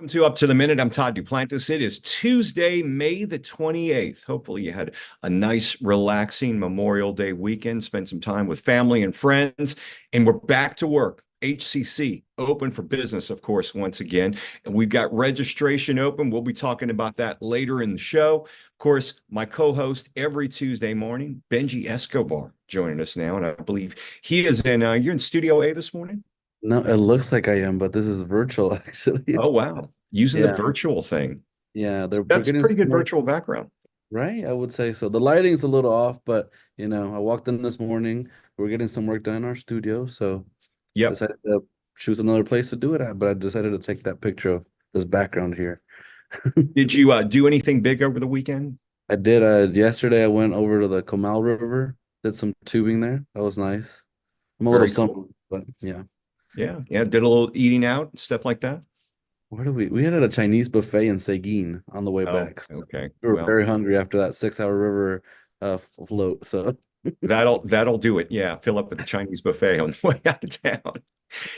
Welcome to Up to the Minute. I'm Todd Duplantis. It is Tuesday, May the 28th. Hopefully you had a nice, relaxing Memorial Day weekend, spent some time with family and friends, and we're back to work. HCC open for business, of course, once again. And we've got registration open. We'll be talking about that later in the show. Of course, my co-host every Tuesday morning, Benji Escobar, joining us now. And I believe he is you're in Studio A this morning? No, it looks like I am, but this is virtual actually. Oh, wow. Using the Yeah, virtual thing. yeah, we're That's a getting pretty some good work, virtual background. right? I would say so. The lighting's a little off, but I walked in this morning. We're getting some work done in our studio, so Yep. decided to choose another place to do it at, but I decided to take that picture of this background here. Did you do anything big over the weekend? I did yesterday I went over to the Comal River, did some tubing there. That was nice. I'm a little Very cool. sunburned, but yeah. Yeah. Yeah. Did a little eating out, stuff like that. Where do we had a Chinese buffet in Seguin on the way Oh, back. So okay. we were Well, very hungry after that 6 hour river float. So that'll do it. Yeah. Fill up with the Chinese buffet on the way out of town.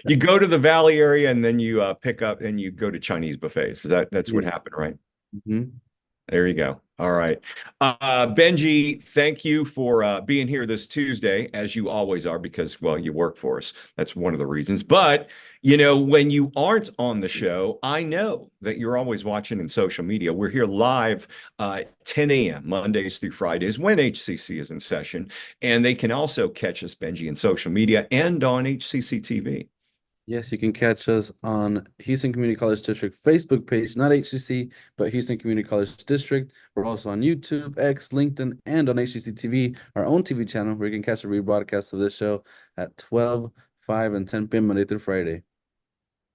You go to the Valley area and then you pick up and you go to Chinese buffets. So that's what yeah. happened, right? Mhm. There you go. All right. Benji, thank you for being here this Tuesday, as you always are, because, well, you work for us. That's one of the reasons. But, when you aren't on the show, I know that you're always watching in social media. We're here live 10 a.m. Mondays through Fridays when HCC is in session. And they can also catch us, Benji, in social media and on HCCTV. Yes, you can catch us on Houston Community College District Facebook page, not HCC, but Houston Community College District. We're also on YouTube, X, LinkedIn, and on HCC TV, our own TV channel, where you can catch a rebroadcast of this show at 12, 5, and 10 p.m. Monday through Friday.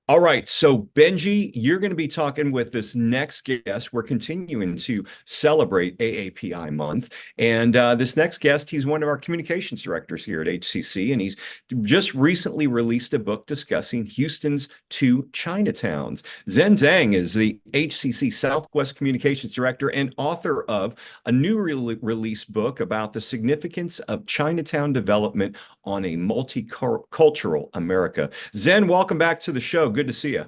All right. So, Benji, you're going to be talking with this next guest. We're continuing to celebrate AAPI month. And this next guest, he's one of our communications directors here at HCC. And he's just recently released a book discussing Houston's two Chinatowns. Zen Zheng is the HCC Southwest Communications Director and author of a new release book about the significance of Chinatown development on a multicultural America. Zen, welcome back to the show. Good to see you.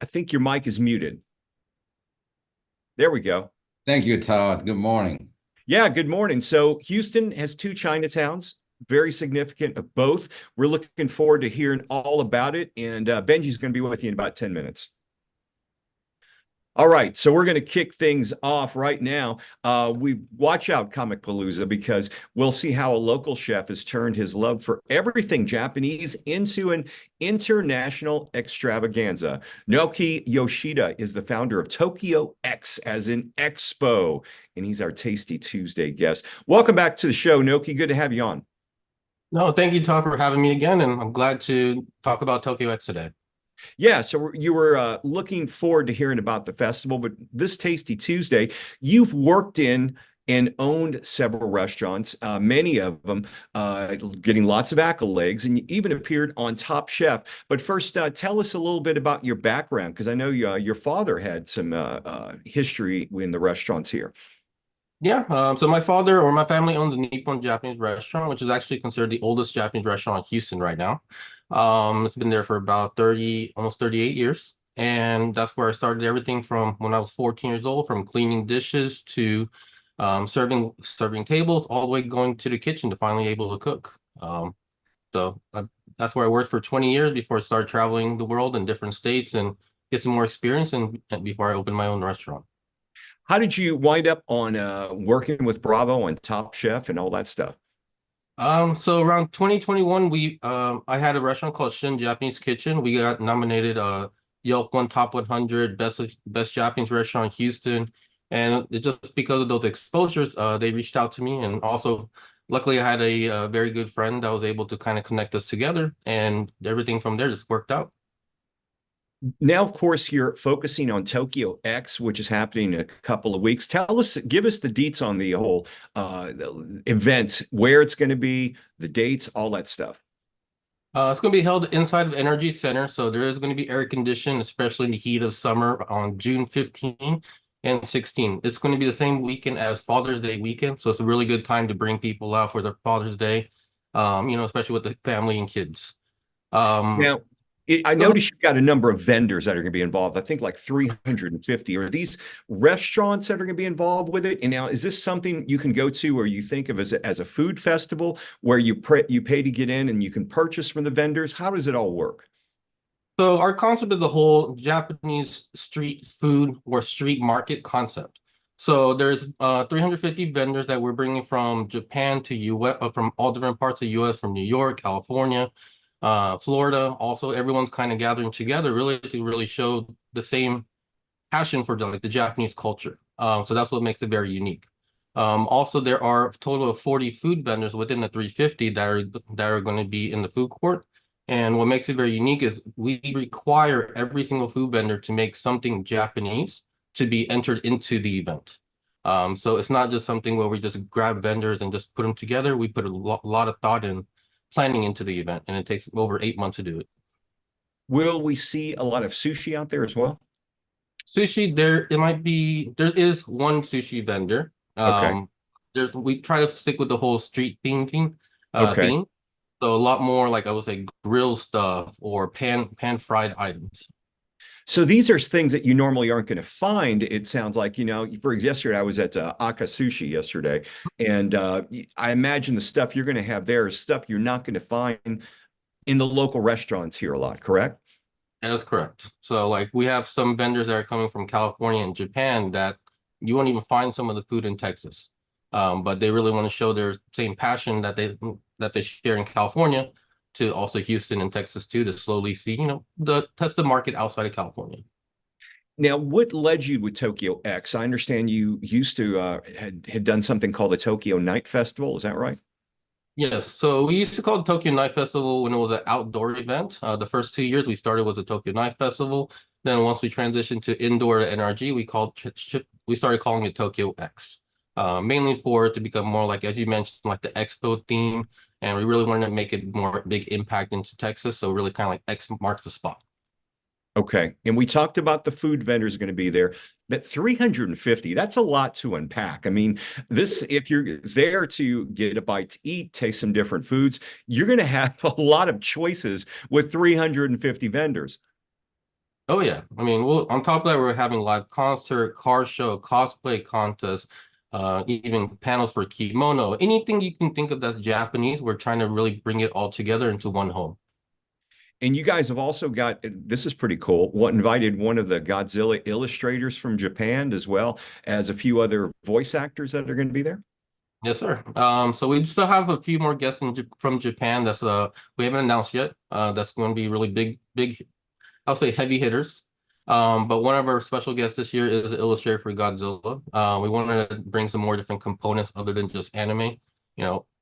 I think your mic is muted. There we go. Thank you, Todd. Good morning. Yeah, good morning. So Houston has two Chinatowns, very significant of both. We're looking forward to hearing all about it. And Benji's going to be with you in about 10 minutes. All right, so we're going to kick things off right now. We watch out, Comic Palooza, because we'll see how a local chef has turned his love for everything Japanese into an international extravaganza. Naoki Yoshida is the founder of Tokyo X, as in Expo, and he's our Tasty Tuesday guest. Welcome back to the show, Naoki. Good to have you on. No, thank you, Todd, for having me again, and I'm glad to talk about Tokyo X today. Yeah, so you were looking forward to hearing about the festival, but this Tasty Tuesday, you've worked in and owned several restaurants, many of them getting lots of accolades, and you even appeared on Top Chef. But first, tell us a little bit about your background, because I know your father had some history in the restaurants here. Yeah, so my father or my family owns a Nippon Japanese restaurant, which is actually considered the oldest Japanese restaurant in Houston right now. It's been there for about 30, almost 38 years. And that's where I started everything from when I was 14 years old, from cleaning dishes to serving tables, all the way going to the kitchen to finally able to cook. That's where I worked for 20 years before I started traveling the world in different states and get some more experience and before I opened my own restaurant. How did you wind up on working with Bravo and Top Chef and all that stuff? So around 2021, I had a restaurant called Shin Japanese Kitchen. We got nominated Yelp One Top 100 Best Japanese Restaurant in Houston. And just because of those exposures, they reached out to me. And also, luckily, I had a very good friend that was able to kind of connect us together. And everything from there just worked out. Now, of course, you're focusing on Tokyo X, which is happening in a couple of weeks. Give us the deets on the whole event, where it's going to be, the dates, all that stuff. It's going to be held inside of Energy Center, so there is going to be air conditioned, especially in the heat of summer on June 15 and 16. It's going to be the same weekend as Father's Day weekend, so it's a really good time to bring people out for their Father's Day, especially with the family and kids. Now, I noticed you've got a number of vendors that are going to be involved. I think like 350. Are these restaurants that are going to be involved with it? And now, is this something you can go to, or you think of as a food festival where you pay to get in and you can purchase from the vendors? How does it all work? So our concept is the whole Japanese street food or street market concept. So there's 350 vendors that we're bringing from Japan to US, from all different parts of the US, from New York, California, Florida. Also, everyone's kind of gathering together really to really show the same passion for like the Japanese culture. So that's what makes it very unique. Also, there are a total of 40 food vendors within the 350 that are going to be in the food court. And what makes it very unique is we require every single food vendor to make something Japanese to be entered into the event. So it's not just something where we just grab vendors and just put them together. We put a lot of thought and planning into the event, and it takes over 8 months to do it. Will we see a lot of sushi out there as well? Sushi, there is one sushi vendor. Okay. We try to stick with the whole street theme. Okay. So a lot more like I would say grill stuff or pan fried items. So these are things that you normally aren't going to find. It sounds like, for yesterday, I was at Aka Sushi yesterday, and I imagine the stuff you're going to have there is stuff you're not going to find in the local restaurants here a lot, correct? That is correct. So like we have some vendors that are coming from California and Japan that you won't even find some of the food in Texas. But they really want to show their same passion that they share in California to also Houston and Texas too, to slowly see, test the market outside of California. Now, what led you with Tokyo X? I understand you used to had done something called the Tokyo Night Festival. Is that right? Yes, so we used to call it Tokyo Night Festival when it was an outdoor event. The first 2 years we started was the Tokyo Night Festival. Then once we transitioned to indoor NRG, we started calling it Tokyo X, mainly for it to become more like, as you mentioned, like the expo theme. And we really wanted to make it more big impact into Texas. So really kind of like X marks the spot. Okay. And we talked about the food vendors going to be there, but 350, that's a lot to unpack. I mean, if you're there to get a bite to eat, taste some different foods, you're going to have a lot of choices with 350 vendors. Oh yeah. I mean, on top of that, we're having live concert, car show, cosplay contest, even panels for kimono, anything you can think of that's Japanese. We're trying to really bring it all together into one home. And you guys have also got, this is pretty cool, invited one of the Godzilla illustrators from Japan, as well as a few other voice actors that are going to be there. Yes, sir. So we still have a few more guests from Japan that's we haven't announced yet. That's going to be really big, I'll say heavy hitters. But one of our special guests this year is an illustrator for Godzilla. We wanted to bring some more different components other than just anime.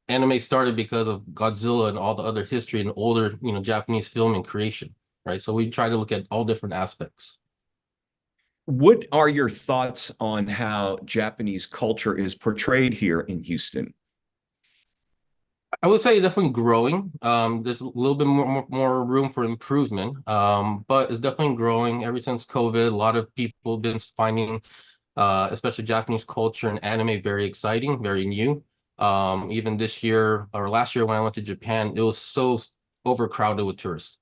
Anime started because of Godzilla and all the other history and older, Japanese film and creation, right? So we try to look at all different aspects. What are your thoughts on how Japanese culture is portrayed here in Houston? I would say definitely growing. There's a little bit more room for improvement, but it's definitely growing. Ever since COVID, a lot of people have been finding, especially Japanese culture and anime, very exciting, very new. Even this year or last year when I went to Japan, it was so overcrowded with tourists.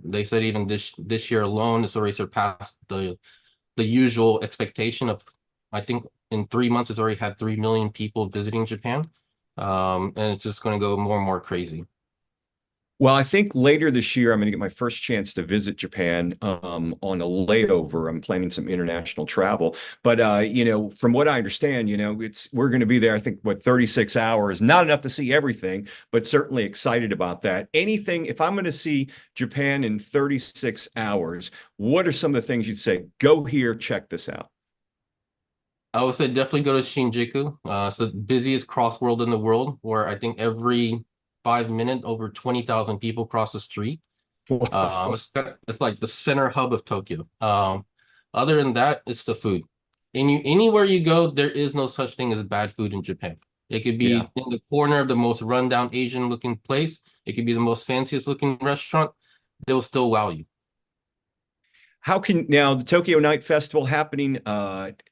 They said even this year alone, it's already surpassed the usual expectation of, I think in 3 months, it's already had 3 million people visiting Japan. And it's just going to go more and more crazy. Well, I think later this year, I'm going to get my first chance to visit Japan on a layover. I'm planning some international travel. But, from what I understand, we're going to be there, I think, 36 hours, not enough to see everything, but certainly excited about that. If I'm going to see Japan in 36 hours, what are some of the things you'd say, go here, check this out? I would say definitely go to Shinjuku. It's the busiest cross-world in the world, where I think every 5 minutes, over 20,000 people cross the street. It's like the center hub of Tokyo. Other than that, it's the food. Anywhere you go, there is no such thing as bad food in Japan. It could be in the corner of the most rundown Asian looking place. It could be the most fanciest looking restaurant. They'll still wow you. Now the Tokyo Night Festival happening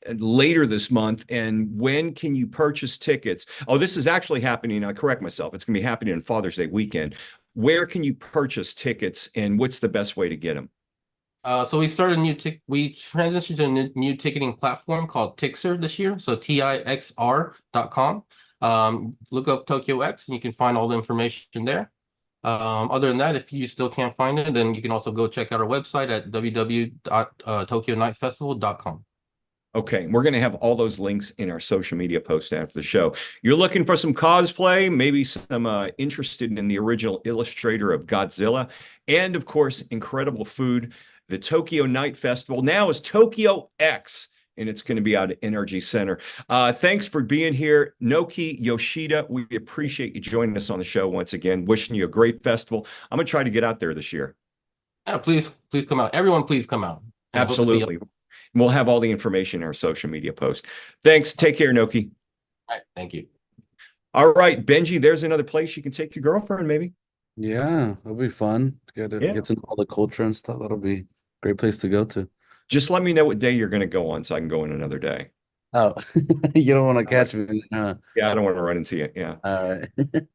later this month, and when can you purchase tickets? Oh, this is actually happening. I correct myself. It's going to be happening on Father's Day weekend. where can you purchase tickets and what's the best way to get them? So we started we transitioned to a new ticketing platform called Tixer this year. So TIXR.com. Look up Tokyo X and you can find all the information there. Other than that, if you still can't find it, then you can also go check out our website at www.tokyonightfestival.com. Okay, we're going to have all those links in our social media post after the show. You're looking for some cosplay, maybe some interested in the original illustrator of Godzilla, and of course, incredible food. The Tokyo Night Festival now is Tokyo X, and it's going to be out at Energy Center. Thanks for being here, Naoki Yoshida. We appreciate you joining us on the show once again. Wishing you a great festival. I'm going to try to get out there this year. Yeah, please come out. Everyone, please come out. Absolutely. We'll have all the information in our social media post. Thanks. Take care, Naoki. All right. Thank you. All right, Benji, there's another place you can take your girlfriend, maybe. Yeah, it'll be fun to get to know all the culture and stuff. That'll be a great place to go to. Just let me know what day you're going to go on so I can go in another day. Oh, you don't want to catch me. Yeah, I don't want to run into you. Yeah. All right.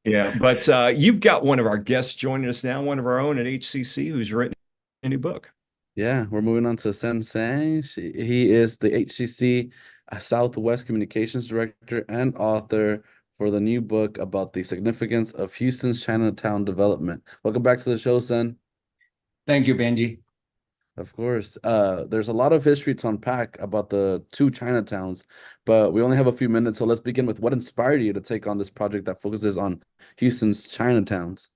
Yeah, but you've got one of our guests joining us now, one of our own at HCC who's written a new book. Yeah, we're moving on to Zen Zheng. He is the HCC Southwest Communications Director and author for the new book about the significance of Houston's Chinatown development. Welcome back to the show, Zen. Thank you, Benji. Of course. There's a lot of history to unpack about the two Chinatowns, but we only have a few minutes, so let's begin with what inspired you to take on this project that focuses on Houston's Chinatowns.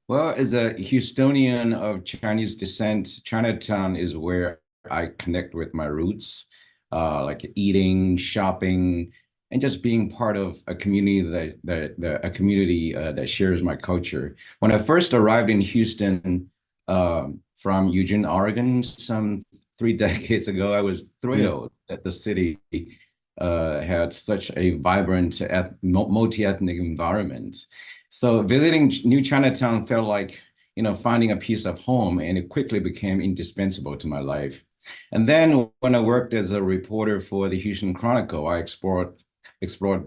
Well, as a Houstonian of Chinese descent, Chinatown is where I connect with my roots, like eating, shopping, and just being part of a community that shares my culture. When I first arrived in Houston from Eugene, Oregon, some 3 decades ago, I was thrilled that the city had such a vibrant, multi-ethnic environment. So visiting New Chinatown felt like, finding a piece of home, and it quickly became indispensable to my life. And then when I worked as a reporter for the Houston Chronicle, I explored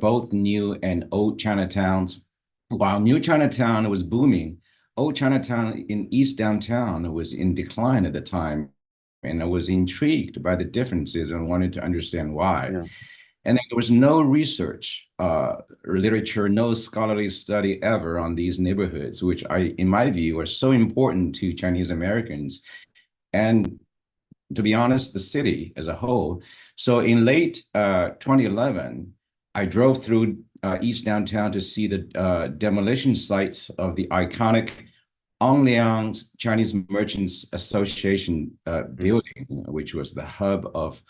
both new and old Chinatowns. While New Chinatown was booming, old Chinatown in East Downtown was in decline at the time, and I was intrigued by the differences and wanted to understand why. Yeah. And there was no research, literature, no scholarly study ever on these neighborhoods, which in my view, are so important to Chinese Americans. And to be honest, the city as a whole. So in late 2011, I drove through East Downtown to see the demolition sites of the iconic Ongliang Chinese Merchants Association building, which was the hub of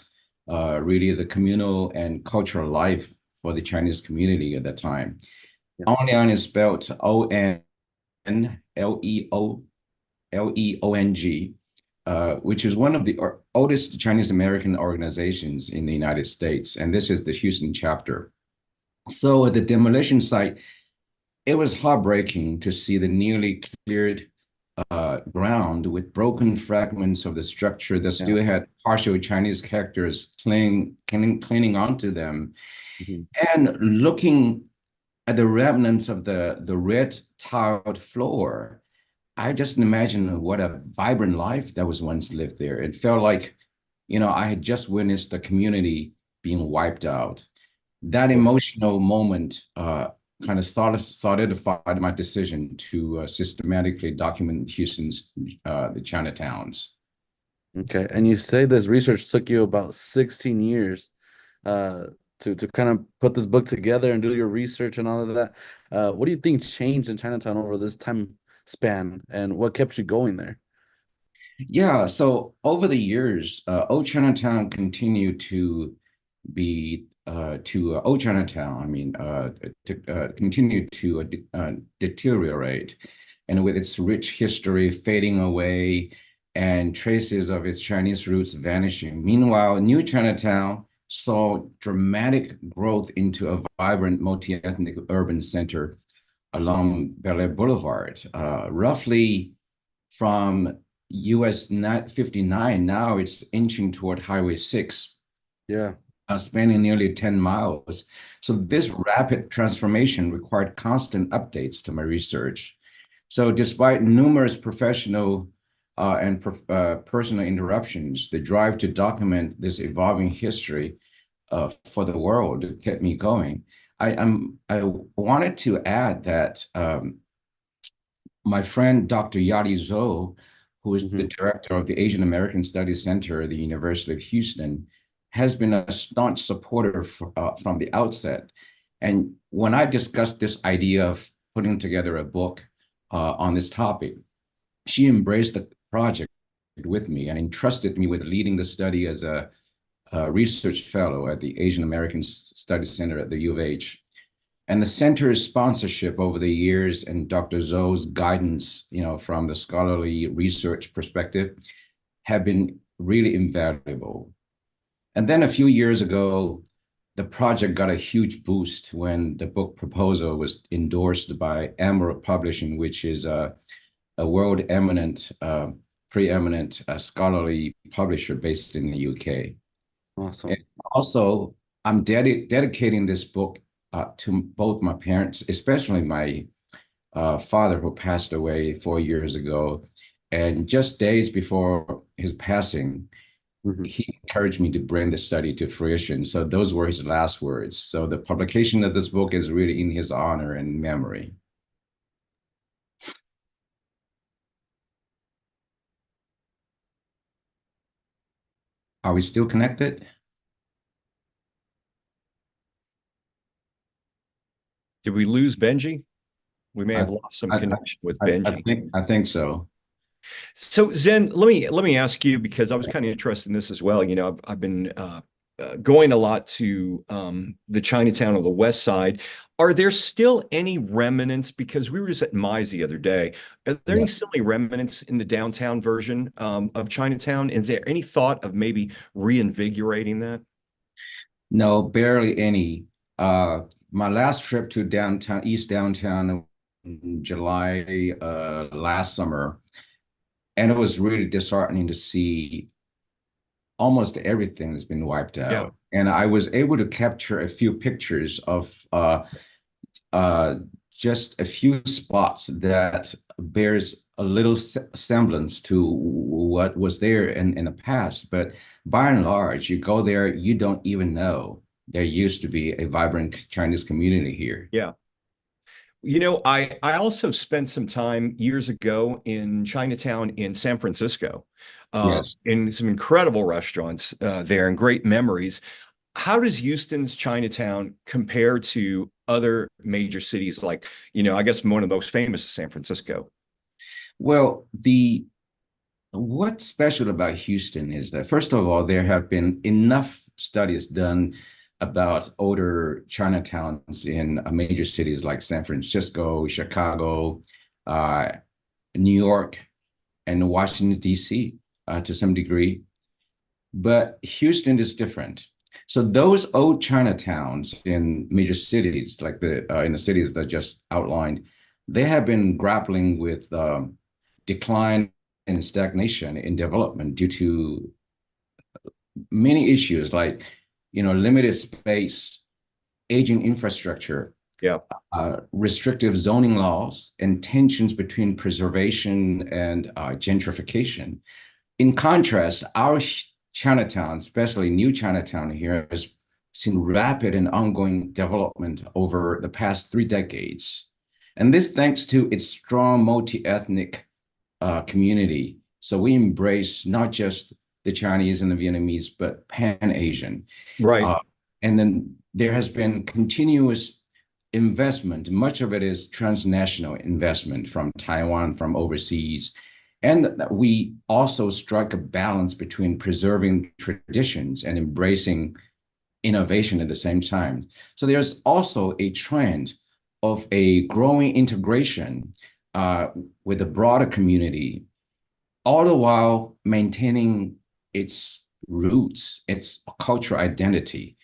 really the communal and cultural life for the Chinese community at that time. Yeah. Ongliang is spelled O-N-L-E-O-L-E-O-N-G, which is one of the oldest Chinese American organizations in the United States. And this is the Houston chapter. So at the demolition site, it was heartbreaking to see the nearly cleared ground with broken fragments of the structure that still had partial Chinese characters clinging onto them. And looking at the remnants of the red tiled floor, I just imagined what a vibrant life that was once lived there. It felt like, I had just witnessed the community being wiped out. That emotional moment kind of solidified my decision to systematically document Houston's the Chinatowns. Okay, and you say this research took you about 16 years to kind of put this book together and do your research and all of that. What do you think changed in Chinatown over this time span, and what kept you going there? Yeah, so over the years, Old Chinatown continued to be Old Chinatown, continue to deteriorate, and with its rich history fading away and traces of its Chinese roots vanishing. Meanwhile, New Chinatown saw dramatic growth into a vibrant multi-ethnic urban center along Bel Air Boulevard, roughly from US 59, now it's inching toward Highway 6. Yeah. Spanning nearly 10 miles. So this rapid transformation required constant updates to my research. So despite numerous professional and personal interruptions, the drive to document this evolving history for the world kept me going. I wanted to add that my friend Dr. Yadi Zhou, who is the director of the Asian American Studies Center at the University of Houston, has been a staunch supporter from the outset. And when I discussed this idea of putting together a book on this topic, she embraced the project with me and entrusted me with leading the study as a research fellow at the Asian American Studies Center at the U of H. And the center's sponsorship over the years and Dr. Zhou's guidance, from the scholarly research perspective, have been really invaluable. And then a few years ago, the project got a huge boost when the book proposal was endorsed by Emerald Publishing, which is a world eminent, preeminent scholarly publisher based in the UK. Awesome. And also, I'm dedicating this book to both my parents, especially my father, who passed away 4 years ago. And just days before his passing, he encouraged me to bring the study to fruition. So those were his last words. So the publication of this book is really in his honor and memory. Are we still connected? Did we lose Benji? We may have lost some connection with Benji. I think so. So Zen, let me ask you, because I was kind of interested in this as well. I've been going a lot to the Chinatown on the west side. Are there still any remnants? Because we were just at Mize the other day. Are there any still any remnants in the downtown version of Chinatown? Is there any thought of maybe reinvigorating that? No, barely any. My last trip to downtown, East Downtown, in July last summer, and it was really disheartening to see almost everything has been wiped out. Yeah. And I was able to capture a few pictures of just a few spots that bears a little semblance to what was there in the past. But by and large, you go there, you don't even know there used to be a vibrant Chinese community here. Yeah. I also spent some time years ago in Chinatown in San Francisco, Yes. in some incredible restaurants there and great memories. How does Houston's Chinatown compare to other major cities? Like, I guess one of the most famous is San Francisco. Well, what's special about Houston is that, first of all, there have been enough studies done about older Chinatowns in major cities like San Francisco, Chicago, New York, and Washington, D.C. To some degree. But Houston is different. So those old Chinatowns in major cities, like in the cities that I just outlined, they have been grappling with decline and stagnation in development due to many issues like limited space, aging infrastructure, restrictive zoning laws, and tensions between preservation and gentrification. In contrast, our Chinatown, especially new Chinatown here, has seen rapid and ongoing development over the past 3 decades. And this thanks to its strong multi-ethnic community. So we embrace not just the Chinese and the Vietnamese, but Pan-Asian. Right. And then there has been continuous investment. Much of it is transnational investment from Taiwan, from overseas. And we also strike a balance between preserving traditions and embracing innovation at the same time. So there's also a trend of a growing integration with the broader community, all the while maintaining its roots, its cultural identity,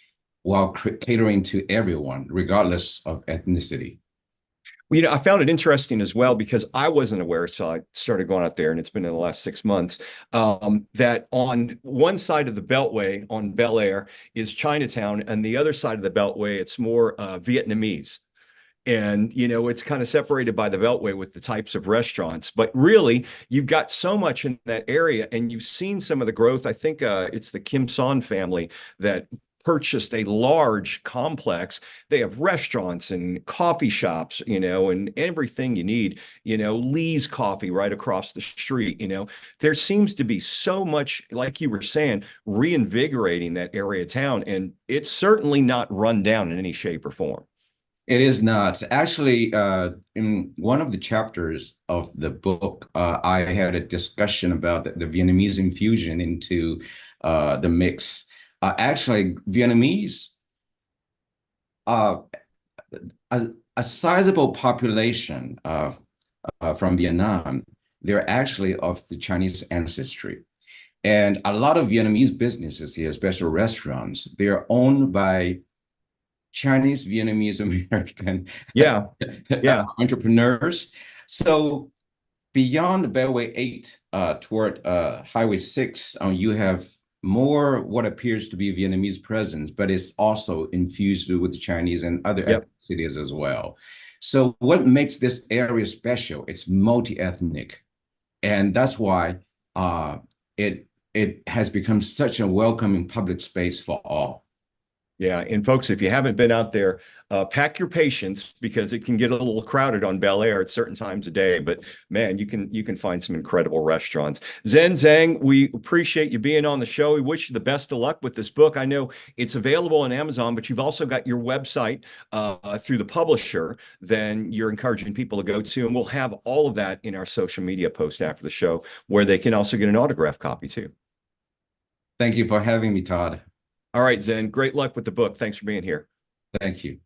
while catering to everyone, regardless of ethnicity. I found it interesting as well, because I wasn't aware, so I started going out there, and it's been in the last 6 months, that on one side of the Beltway on Bel Air is Chinatown, and the other side of the Beltway, it's more Vietnamese. And, it's kind of separated by the Beltway with the types of restaurants. But really, you've got so much in that area, and you've seen some of the growth. I think it's the Kim Son family that purchased a large complex. They have restaurants and coffee shops, and everything you need, Lee's Coffee right across the street. There seems to be so much, like you were saying, reinvigorating that area of town. And it's certainly not run down in any shape or form. It is not. Actually, in one of the chapters of the book, I had a discussion about the Vietnamese infusion into the mix. Actually, Vietnamese, a sizable population from Vietnam, they're actually of the Chinese ancestry. And a lot of Vietnamese businesses here, especially restaurants, they're owned by Chinese, Vietnamese, American Yeah. entrepreneurs. So beyond the Beltway 8 toward Highway 6, you have more what appears to be Vietnamese presence, but it's also infused with Chinese and other ethnicities as well. So what makes this area special? It's multi-ethnic. And that's why it has become such a welcoming public space for all. Yeah. And folks, if you haven't been out there, pack your patience, because it can get a little crowded on Bel Air at certain times of day. But man, you can find some incredible restaurants. Zen Zheng, we appreciate you being on the show. We wish you the best of luck with this book. I know it's available on Amazon, but you've also got your website through the publisher. Then you're encouraging people to go to, and we'll have all of that in our social media post after the show, where they can also get an autographed copy too. Thank you for having me, Todd. All right, Zen, great luck with the book. Thanks for being here. Thank you.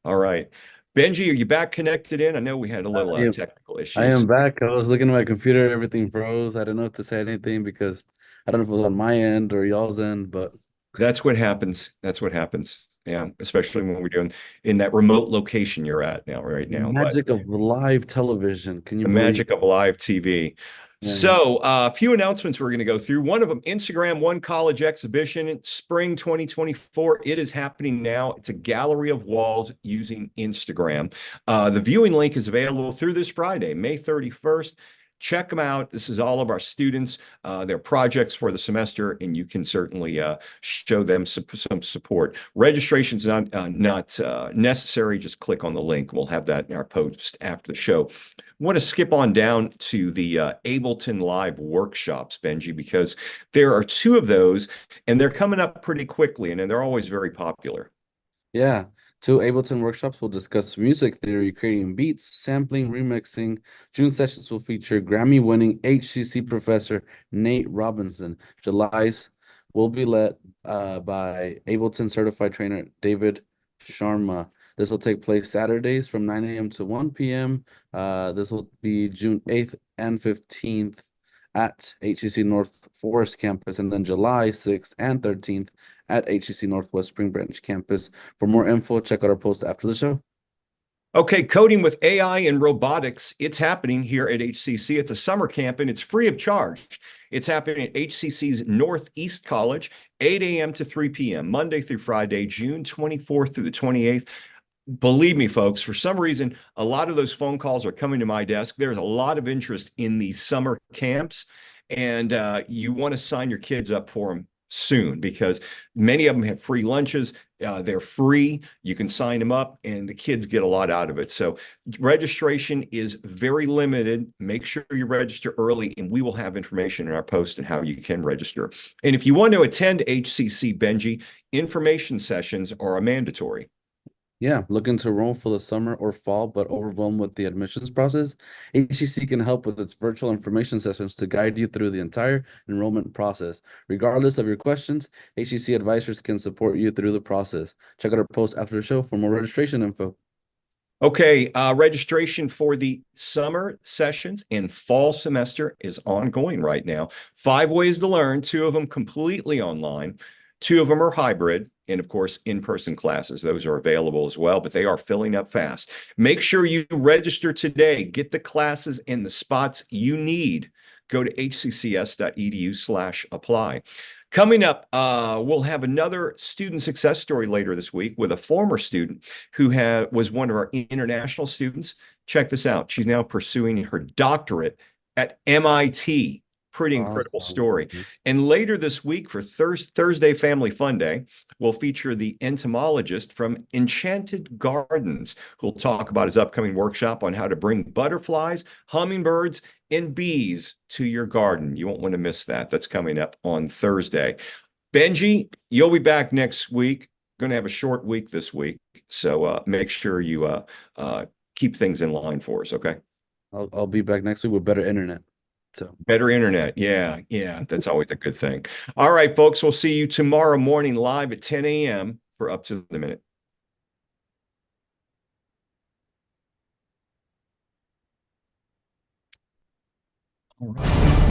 All right. Benji, are you back connected in? I know we had a little technical issues. I am back. I was looking at my computer. Everything froze. I don't know if to say anything because I don't know if it was on my end or y'all's end, but that's what happens. That's what happens. Yeah, especially when we're doing in that remote location you're at right now. Magic of live television. Can you the believe magic of live TV? Yeah. So a few announcements we're going to go through. One of them, Instagram One College Exhibition, spring 2024. It is happening now. It's a gallery of walls using Instagram. The viewing link is available through this Friday, May 31st. Check them out. This is all of our students, their projects for the semester, and you can certainly show them some support. Registration's not necessary. Just click on the link. We'll have that in our post after the show. I want to skip on down to the Ableton Live workshops, Benji, because there are two of those, and they're coming up pretty quickly, and they're always very popular. Yeah. Two Ableton workshops will discuss music theory, creating beats, sampling, remixing. June sessions will feature Grammy-winning HCC professor Nate Robinson. July's will be led by Ableton certified trainer David Sharma. This will take place Saturdays from 9 a.m. to 1 p.m. This will be June 8th and 15th at HCC North Forest Campus, and then July 6th and 13th at HCC Northwest Spring Branch Campus. For more info, check out our post after the show. Okay, Coding with AI and Robotics. It's happening here at HCC. It's a summer camp, and it's free of charge. It's happening at HCC's Northeast College, 8 a.m. to 3 p.m., Monday through Friday, June 24th through the 28th. Believe me, folks, for some reason, a lot of those phone calls are coming to my desk. There's a lot of interest in these summer camps, and you want to sign your kids up for them soon, because many of them have free lunches. They're free. You can sign them up, and the kids get a lot out of it. So registration is very limited. Make sure you register early, and we will have information in our post on how you can register. And if you want to attend HCC, Benji, information sessions are mandatory. Yeah, looking to enroll for the summer or fall, but overwhelmed with the admissions process? HCC can help with its virtual information sessions to guide you through the entire enrollment process. Regardless of your questions, HCC advisors can support you through the process. Check out our post after the show for more registration info. Okay, registration for the summer sessions and fall semester is ongoing right now. 5 ways to learn, 2 of them completely online, 2 of them are hybrid, and of course, in-person classes. Those are available as well, but they are filling up fast. Make sure you register today. Get the classes and the spots you need. Go to hccs.edu/apply. Coming up, we'll have another student success story later this week with a former student who was one of our international students. Check this out. She's now pursuing her doctorate at MIT. Pretty incredible story. And later this week for Thursday Family Fun Day, we'll feature the entomologist from Enchanted Gardens, who'll talk about his upcoming workshop on how to bring butterflies, hummingbirds, and bees to your garden. You won't want to miss that. That's coming up on Thursday. Benji, you'll be back next week. Going to have a short week this week. So make sure you keep things in line for us, okay? I'll be back next week with better internet. So better internet. Yeah, that's always a good thing. All right, folks, we'll see you tomorrow morning live at 10 a.m. for Up to the Minute. All right.